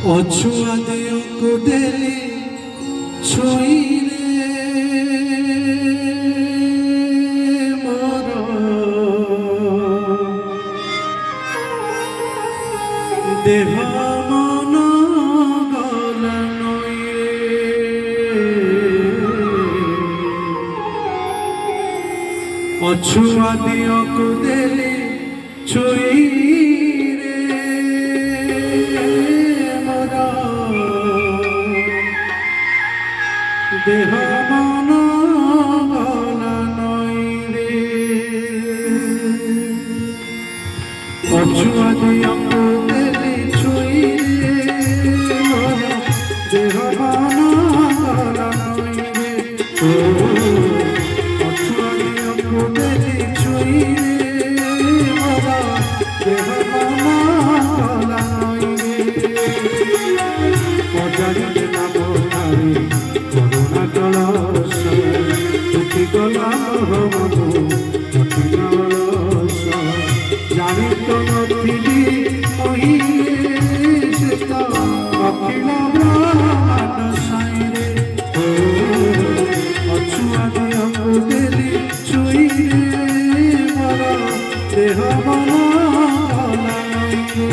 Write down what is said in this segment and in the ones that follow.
অছুয়া দিও কুদেলি ছুঁইরে মর দেহ মন গলা নইরে অছুয়া দিও কুদেলি ছুঁইরে দেহ মন গলা নইরে অছুয়া দিও কুদেলি ছুঁইরে দেহ মন গলা নইরে অছুয়া দিও কুদেলি ছুঁইরে দেহ মন গলা নইরে অজানিতে নাম তারি করুণা কলস দুটি গলা মধু দুটি কলস জানি তো নথিলি মহিলে সে তো অখিল ব্রহ্মাণ্ড সাইরে অছুয়া দিও কুদেলি ছুঁইরে মর দেহ মন গলা নইরে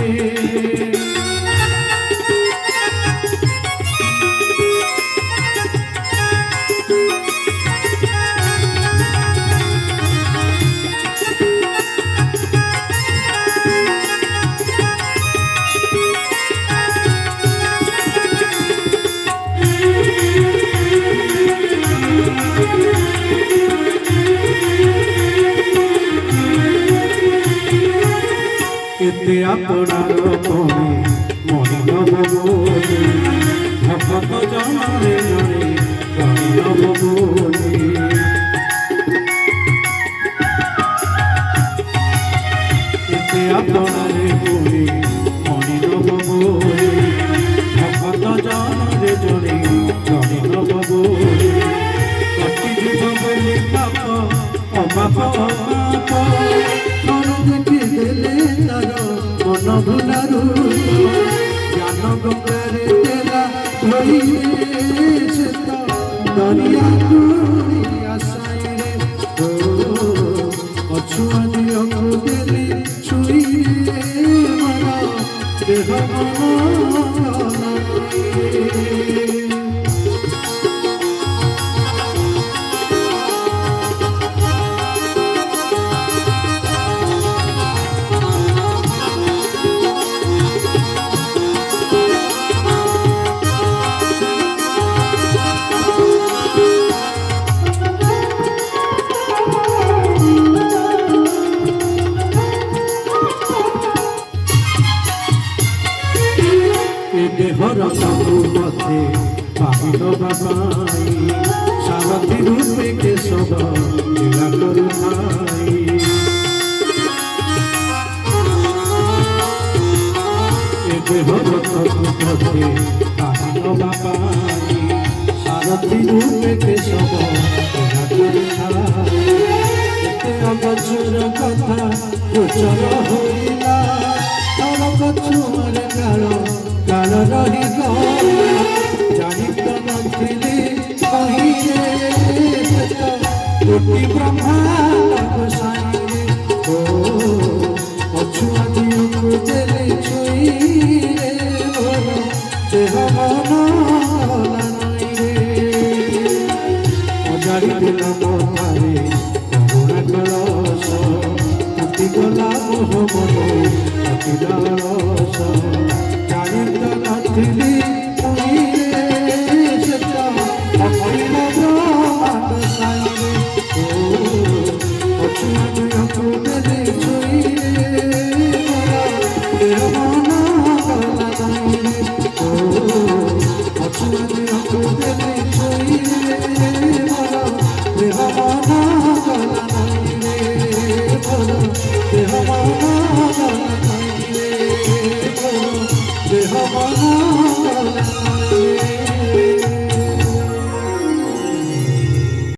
এতে আপনার মনে মনে নবনে ভগত জনরে নরে নবনে এতে আপনার মনে মনে নবনে ভগত জনরে জনে জনে নবনে কটি যুগ বলি পাপ অপাপ অপাপ দেখি দেলে তার মন ভুলা রূপ জ্ঞান গঙ্গারে তেলা ধরিছে তো দরিয়া কুড়িয়া সাইরে অছুয়া দিও কুদেলি ছুঁইরে মর দেহ মন গলা নইরে দেহর ସବୁ পথে পাহিল বাবাই সারথি রূপে কেশব লীলা করুথাই এ দেহর ସବୁ পথে পাহিল বাবাই সারথি রূপে কেশব লীলা করুথাই এতে অগচুর কথা গোচর হইলা তর পছুর কাল কাল রহি জানি তো নথিলি কহিরে কোটি ব্রহ্মাণ্ড সাইরে অছুয়া দিও কুদেলি ছুঁইরে দেহ মন গলা নইরে অজারি দিলাম তারে করুণা কলস দুটি গলা মোহ মন অতি রস